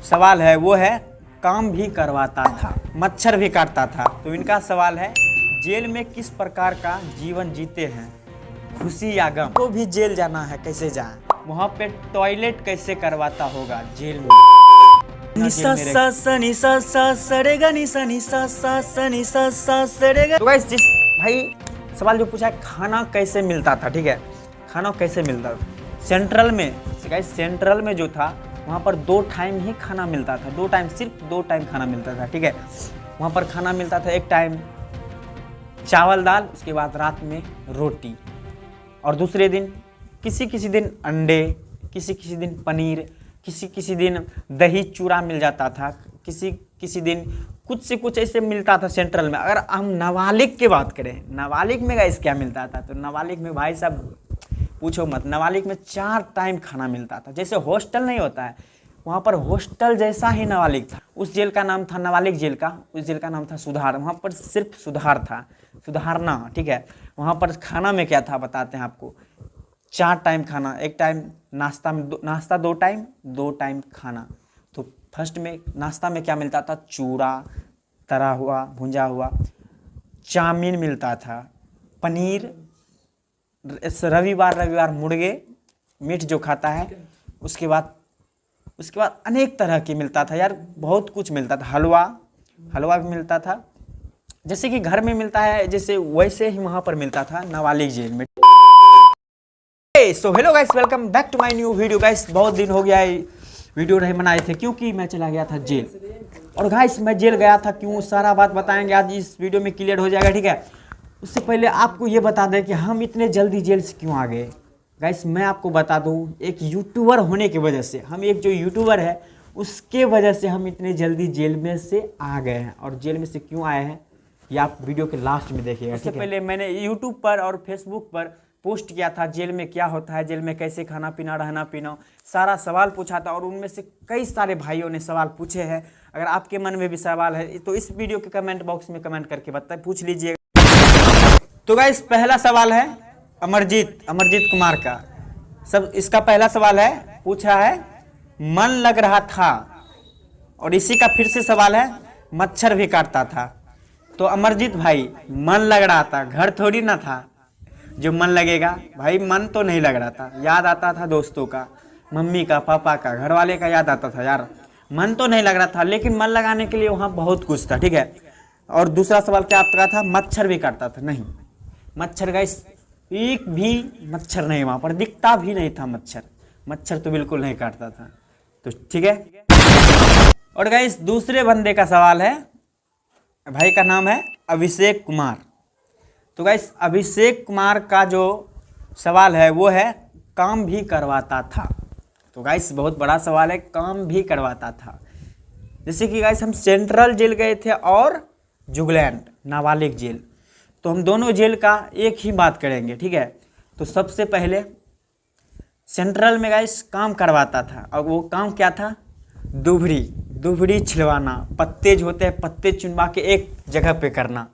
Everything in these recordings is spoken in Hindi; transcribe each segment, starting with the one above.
सवाल है वो है काम भी करवाता था, मच्छर भी काटता था। तो इनका सवाल है जेल में किस प्रकार का जीवन जीते हैं, खुशी या गम। तो भी जेल जाना है, कैसे जाए, वहाँ पे टॉयलेट कैसे करवाता होगा जेल में। तो गाइस जिस भाई सवाल जो पूछा है खाना कैसे मिलता था, ठीक है, खाना कैसे मिलता था सेंट्रल में। गाइस सेंट्रल में जो था वहाँ पर 2 टाइम ही खाना मिलता था, 2 टाइम, सिर्फ 2 टाइम खाना मिलता था, ठीक है। वहाँ पर खाना मिलता था, एक टाइम चावल दाल, उसके बाद रात में रोटी, और दूसरे दिन किसी किसी दिन अंडे, किसी किसी दिन पनीर, किसी किसी दिन दही चूड़ा मिल जाता था, किसी किसी दिन कुछ से कुछ ऐसे मिलता था सेंट्रल में। अगर हम नाबालिग की बात करें, नाबालिग में गाइस क्या मिलता था, तो नाबालिग में भाई साहब पूछो मत, नाबालिग में 4 टाइम खाना मिलता था। जैसे हॉस्टल नहीं होता है, वहाँ पर हॉस्टल जैसा ही नाबालिग था। उस जेल का नाम था नाबालिग जेल का, उस जेल का नाम था सुधार। वहाँ पर सिर्फ सुधार था, सुधारना, ठीक है। वहाँ पर खाना में क्या था बताते हैं आपको, 4 टाइम खाना, एक टाइम नाश्ता में, नाश्ता 2 टाइम, 2 टाइम खाना। तो फर्स्ट में नाश्ता में क्या मिलता था, चूड़ा तरा हुआ, भुंजा हुआ, चाउमीन मिलता था, पनीर, रविवार मुर्गे मीट जो खाता है, उसके बाद अनेक तरह की मिलता था यार, बहुत कुछ मिलता था, हलवा भी मिलता था। जैसे कि घर में मिलता है जैसे वैसे ही वहाँ पर मिलता था नाबालिग जेल में। So hello guys, welcome back to my new video. Guys बहुत दिन हो गया है वीडियो नहीं बनाए थे, क्योंकि मैं चला गया था जेल। और गाइस मैं जेल गया था क्यों, सारा बात बताएंगे आज इस वीडियो में, क्लियर हो जाएगा, ठीक है। उससे पहले आपको ये बता दें कि हम इतने जल्दी जेल से क्यों आ गए। गाइस मैं आपको बता दूं, एक यूट्यूबर होने की वजह से, हम एक जो यूट्यूबर है उसके वजह से हम इतने जल्दी जेल में से आ गए हैं। और जेल में से क्यों आए हैं ये आप वीडियो के लास्ट में देखिएगा। इससे पहले मैंने यूट्यूब पर और फेसबुक पर पोस्ट किया था जेल में क्या होता है, जेल में कैसे खाना पीना, रहना पीना, सारा सवाल पूछा था। और उनमें से कई सारे भाइयों ने सवाल पूछे हैं। अगर आपके मन में भी सवाल है तो इस वीडियो के कमेंट बॉक्स में कमेंट करके बताए, पूछ लीजिए। तो गाइस पहला सवाल है अमरजीत कुमार का। सब इसका पहला सवाल है, पूछा है मन लग रहा था, और इसी का फिर से सवाल है मच्छर भी काटता था। तो अमरजीत भाई मन लग रहा था, घर थोड़ी ना था जो मन लगेगा भाई, मन तो नहीं लग रहा था, याद आता था दोस्तों का, मम्मी का, पापा का, घर वाले का याद आता था यार, मन तो नहीं लग रहा था, लेकिन मन लगाने के लिए वहाँ बहुत कुछ था, ठीक है। और दूसरा सवाल क्या आपका था, मच्छर भी काटता था, नहीं मच्छर गाइस एक भी मच्छर नहीं, वहाँ पर दिखता भी नहीं था मच्छर तो बिल्कुल नहीं काटता था, तो ठीक है। और गाइस दूसरे बंदे का सवाल है, भाई का नाम है अभिषेक कुमार। तो गाइस अभिषेक कुमार का जो सवाल है वो है काम भी करवाता था। तो गाइस बहुत बड़ा सवाल है, काम भी करवाता था। जैसे कि गाइस हम सेंट्रल जेल गए थे और जुगलैंड नाबालिग जेल, तो हम दोनों जेल का एक ही बात करेंगे, ठीक है। तो सबसे पहले सेंट्रल में गाइस काम करवाता था, और वो काम क्या था, दुभरी छिलवाना, पत्ते जो होते हैं पत्ते चुनवा के एक जगह पे करना।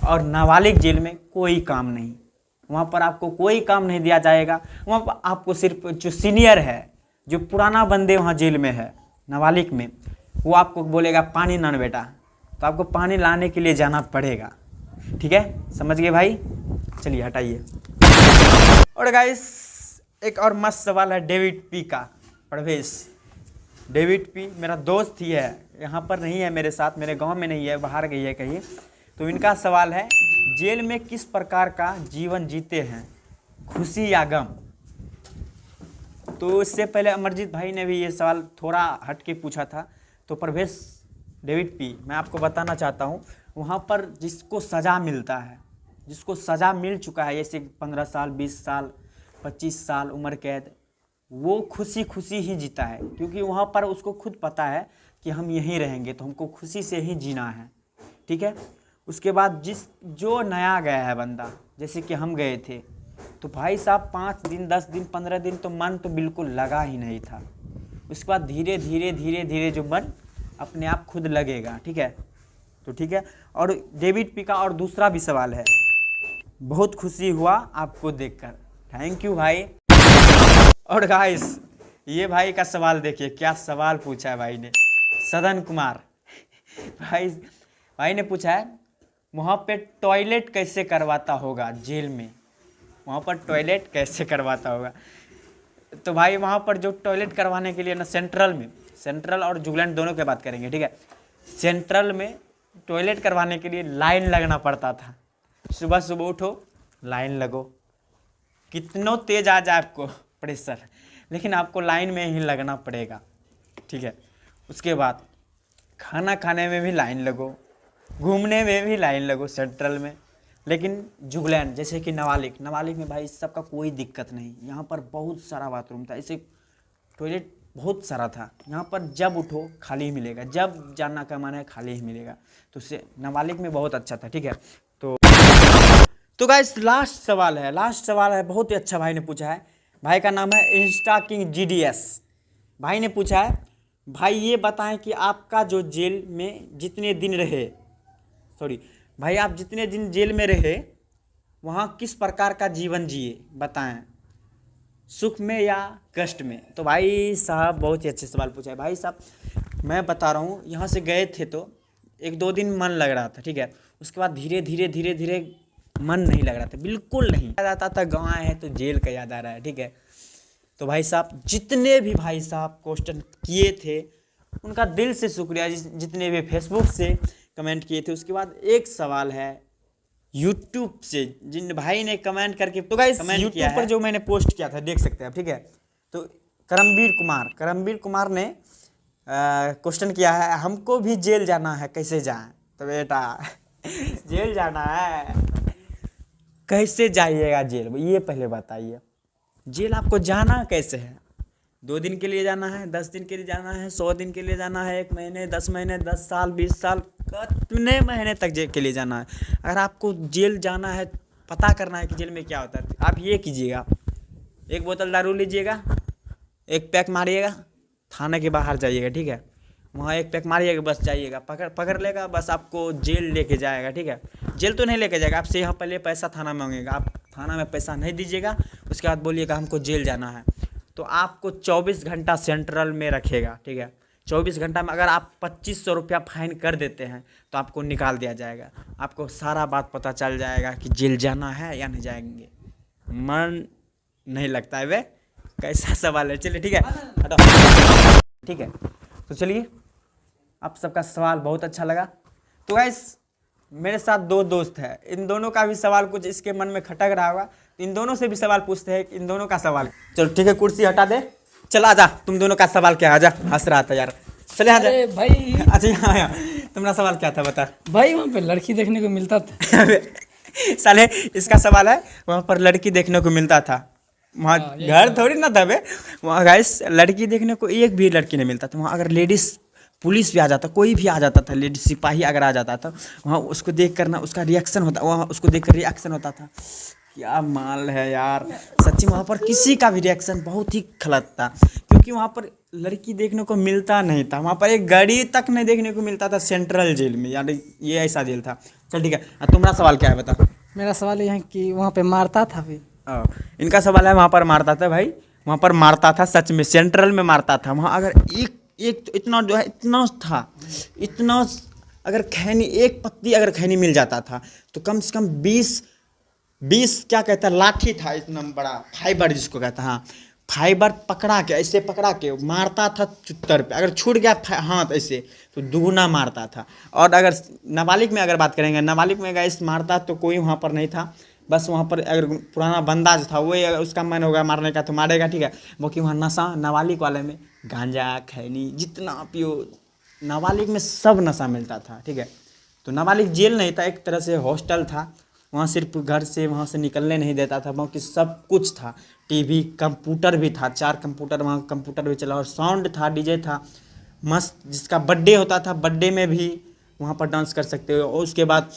और नाबालिग जेल में कोई काम नहीं, वहाँ पर आपको कोई काम नहीं दिया जाएगा। वहाँ पर आपको सिर्फ जो सीनियर है, जो पुराना बंदे वहाँ जेल में है नाबालिग में, वो आपको बोलेगा पानी लाना बेटा, तो आपको पानी लाने के लिए जाना पड़ेगा, ठीक है, समझ गए भाई। चलिए हटाइए। और गाइस एक और मस्त सवाल है डेविड पी का, प्रवेश। डेविड पी मेरा दोस्त ही है, यहाँ पर नहीं है मेरे साथ, मेरे गांव में नहीं है, बाहर गई है कहीं। तो इनका सवाल है जेल में किस प्रकार का जीवन जीते हैं, खुशी या गम। तो इससे पहले अमरजीत भाई ने भी ये सवाल थोड़ा हट के पूछा था। तो प्रवेश डेविड पी मैं आपको बताना चाहता हूँ, वहाँ पर जिसको सज़ा मिलता है, जिसको सज़ा मिल चुका है, जैसे 15 साल, 20 साल, 25 साल उम्र कैद, वो खुशी खुशी ही जीता है, क्योंकि वहाँ पर उसको खुद पता है कि हम यहीं रहेंगे तो हमको खुशी से ही जीना है, ठीक है। उसके बाद जो नया गया है बंदा, जैसे कि हम गए थे, तो भाई साहब 5 दिन, 10 दिन, 15 दिन तो मन तो बिल्कुल लगा ही नहीं था। उसके बाद धीरे धीरे जो मन अपने आप खुद लगेगा, ठीक है। तो ठीक है। और डेविड पी का और दूसरा भी सवाल है, बहुत खुशी हुआ आपको देखकर, थैंक यू भाई। और गाइस ये भाई का सवाल देखिए, क्या सवाल पूछा है भाई ने। सदन कुमार। भाई भाई ने पूछा है वहाँ पे टॉयलेट कैसे करवाता होगा जेल में, वहाँ पर टॉयलेट कैसे करवाता होगा। तो भाई वहाँ पर जो टॉयलेट करवाने के लिए ना सेंट्रल में, सेंट्रल और जुगलैंड दोनों की बात करेंगे, ठीक है। सेंट्रल में टॉयलेट करवाने के लिए लाइन लगना पड़ता था। सुबह सुबह उठो, लाइन लगो, कितनों तेज आ जाए आपको प्रेशर, लेकिन आपको लाइन में ही लगना पड़ेगा, ठीक है। उसके बाद खाना खाने में भी लाइन लगो, घूमने में भी लाइन लगो सेंट्रल में। लेकिन जुगलैंड जैसे कि नाबालिग, नाबालिग में भाई सबका कोई दिक्कत नहीं, यहाँ पर बहुत सारा बाथरूम था, ऐसे टॉयलेट बहुत सारा था। यहाँ पर जब उठो खाली ही मिलेगा, जब जाना का मन है खाली ही मिलेगा। तो उससे नाबालिग में बहुत अच्छा था, ठीक है। तो गाइस लास्ट सवाल है, लास्ट सवाल है, बहुत ही अच्छा भाई ने पूछा है। भाई का नाम है इंस्टा किंग GDS। भाई ने पूछा है भाई ये बताएं कि आपका जो जेल में जितने दिन रहे, सॉरी भाई आप जितने दिन जेल में रहे वहाँ किस प्रकार का जीवन जिए बताएं, सुख में या कष्ट में। तो भाई साहब बहुत ही अच्छे सवाल पूछा है। भाई साहब मैं बता रहा हूँ, यहाँ से गए थे तो 1-2 दिन मन लग रहा था, ठीक है। उसके बाद धीरे धीरे मन नहीं लग रहा था, बिल्कुल नहीं याद आता था। गाँव आए हैं तो जेल का याद आ रहा है, ठीक है। तो भाई साहब जितने भी भाई साहब क्वेश्चन किए थे उनका दिल से शुक्रिया, जितने भी फेसबुक से कमेंट किए थे। उसके बाद एक सवाल है यूट्यूब से, जिन भाई ने कमेंट करके, तो गाइस यूट्यूब पर जो मैंने पोस्ट किया था देख सकते हैं आप, ठीक है। तो करमवीर कुमार ने क्वेश्चन किया है हमको भी जेल जाना है कैसे जाएं। तो बेटा जेल जाना है कैसे जाइएगा जेल, ये पहले बताइए। जेल आपको जाना कैसे है, 2 दिन के लिए जाना है, 10 दिन के लिए जाना है, 100 दिन के लिए जाना है, 1 महीने, 10 महीने, 10 साल, 20 साल, कितने महीने तक जेल के लिए जाना है। अगर आपको जेल जाना है, पता करना है कि जेल में क्या होता है, आप ये कीजिएगा, 1 बोतल दारू लीजिएगा, 1 पैक मारिएगा, थाने के बाहर जाइएगा, ठीक है। वहाँ 1 पैक मारिएगा, बस जाइएगा, पकड़ लेगा, बस आपको जेल लेके जाएगा, ठीक है। जेल तो नहीं लेके जाएगा, आपसे यहाँ पहले पैसा थाना मांगेगा, आप थाना में पैसा नहीं दीजिएगा, उसके बाद बोलिएगा हमको जेल जाना है, तो आपको 24 घंटा सेंट्रल में रखेगा, ठीक है। 24 घंटा में अगर आप 2500 रुपया फाइन कर देते हैं तो आपको निकाल दिया जाएगा, आपको सारा बात पता चल जाएगा कि जेल जाना है या नहीं जाएंगे। मन नहीं लगता है वे, कैसा सवाल है, चलिए ठीक है, हटाओ, ठीक है। तो चलिए आप सबका सवाल बहुत अच्छा लगा। तो गाइस मेरे साथ 2 दोस्त हैं, इन दोनों का भी सवाल कुछ इसके मन में खटक रहा होगा, इन दोनों से भी सवाल पूछते हैं, इन दोनों का सवाल। चलो ठीक है, कुर्सी हटा दे, चला आजा, तुम दोनों का सवाल क्या, आजा, हंस रहा था यार, चले आजा भाई। अच्छा यहाँ तुम्हारा सवाल क्या था बता। भाई वहाँ पे लड़की देखने को मिलता था। साले इसका सवाल है वहाँ पर लड़की देखने को मिलता था, वहाँ घर थोड़ी ना था बे, वहाँ गाइस लड़की देखने को एक भी लड़की नहीं मिलता था। वहाँ अगर लेडीज़ पुलिस भी आ जाता, कोई भी आ जाता था, लेडीज सिपाही अगर आ जाता था, वहाँ उसको देख कर ना उसका रिएक्शन होता, वहाँ उसको देख कर रिएक्शन होता था, क्या माल है यार सच्ची। वहाँ पर किसी का भी रिएक्शन बहुत ही गलत था, क्योंकि वहाँ पर लड़की देखने को मिलता नहीं था, वहाँ पर एक गाड़ी तक नहीं देखने को मिलता था सेंट्रल जेल में, यानी ये ऐसा जेल था। चल ठीक है, तुम्हारा सवाल क्या है बता। मेरा सवाल ये है कि वहाँ पे मारता था भी। इनका सवाल है वहाँ पर मारता था भाई, वहाँ पर मारता था सच में, सेंट्रल में मारता था। वहाँ अगर एक तो इतना जो है इतना था, इतना अगर खैनी, एक पत्ती अगर खैनी मिल जाता था तो कम से कम 20 क्या कहता है लाठी था, इतना बड़ा फाइबर जिसको कहता है, हाँ फाइबर पकड़ा के ऐसे पकड़ा के मारता था चुत्तर पे, अगर छूट गया हाथ ऐसे तो दुगुना मारता था। और अगर नाबालिग में अगर बात करेंगे, नाबालिग में गाइस मारता तो कोई वहाँ पर नहीं था, बस वहाँ पर अगर पुराना बंदा जो था वही अगर उसका मन होगा मारने का तो मारेगा, ठीक है। बाकी वहाँ नशा नाबालिग वाले में गांजा खैनी जितना पियो, नाबालिग में सब नशा मिलता था, ठीक है। तो नाबालिग जेल नहीं था, एक तरह से हॉस्टल था, वहाँ सिर्फ घर से वहाँ से निकलने नहीं देता था, बाकी सब कुछ था, टीवी कंप्यूटर भी था, 4 कंप्यूटर वहाँ कंप्यूटर भी चला, और साउंड था, डीजे था मस्त, जिसका बर्थडे होता था बर्थडे में भी वहाँ पर डांस कर सकते हो। और उसके बाद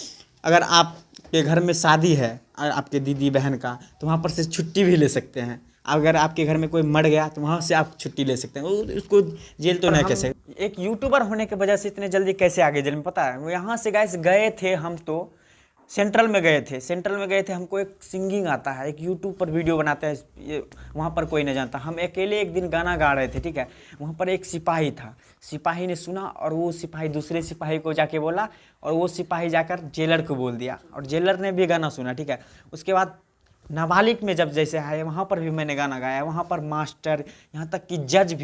अगर आपके घर में शादी है आपके दीदी बहन का तो वहाँ पर से छुट्टी भी ले सकते हैं। अगर आपके घर में कोई मर गया तो वहाँ से आप छुट्टी ले सकते हैं, उसको जेल तो नहीं कैसे। एक यूट्यूबर होने की वजह से इतने जल्दी कैसे आगे जेल में पता है, वो यहाँ से गाइस गए थे हम तो सेंट्रल में गए थे, सेंट्रल में गए थे, हमको एक सिंगिंग आता है, एक यूट्यूब पर वीडियो बनाते हैं, ये वहाँ पर कोई नहीं जानता। हम अकेले एक दिन गाना गा रहे थे, ठीक है। वहाँ पर एक सिपाही था, सिपाही ने सुना और वो सिपाही दूसरे सिपाही को जाके बोला और वो सिपाही जाकर जेलर को बोल दिया और जेलर ने भी गाना सुना, ठीक है। उसके बाद नाबालिग में जब जैसे आए वहाँ पर भी मैंने गाना गाया, वहाँ पर मास्टर यहाँ तक कि जज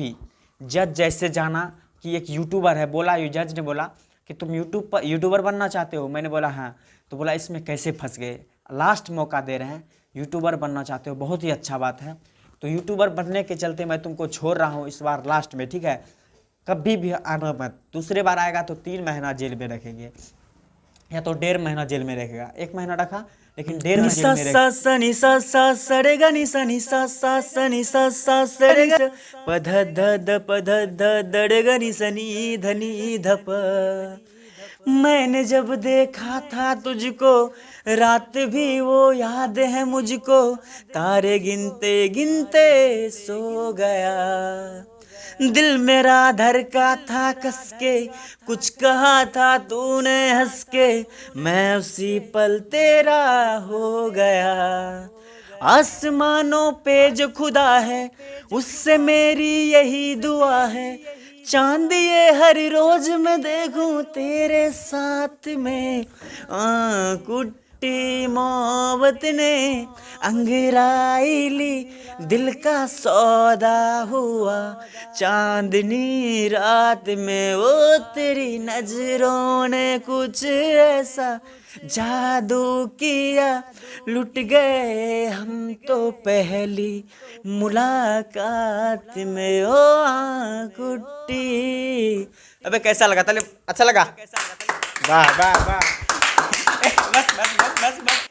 जैसे जाना कि एक यूट्यूबर है, बोला ये जज ने बोला कि तुम यूट्यूबर बनना चाहते हो। मैंने बोला हाँ। तो बोला इसमें कैसे फंस गए, लास्ट मौका दे रहे हैं, यूट्यूबर बनना चाहते हो, बहुत ही अच्छा बात है। तो यूट्यूबर बनने के चलते मैं तुमको छोड़ रहा हूँ इस बार लास्ट में, ठीक है। कभी भी आना मत, दूसरे बार आएगा तो 3 महीना जेल में रखेंगे या तो 1.5 महीना जेल में रहेगा। 1 महीना रखा लेकिन 1.5 महीना जेल में रहेगा। सा नि सा सा सरेगा नि सा नि सा सा सा नि सा सा सरेगा पध ध ध पध ध दड़ेगा नि सा नि धनी धप। मैंने जब देखा था तुझको रात भी वो याद है मुझको, तारे गिनते गिनते सो गया। दिल मेरा धड़का था कस के, कुछ कहा था तूने हंस के, मैं उसी पल तेरा हो गया। आसमानों पे जो खुदा है उससे मेरी यही दुआ है, चांद ये हर रोज मैं देखूं तेरे साथ में। कुट्टी मोहब्बत ने अंगराई ली, दिल का सौदा हुआ चांदनी रात में। वो तेरी नजरों ने कुछ ऐसा जादू किया, लुट गए हम तो पहली मुलाकात में। ओ कुट्टी। अबे कैसा लगा? अच्छा लगा? वाह वाह वाह। बस बस बस बस बस।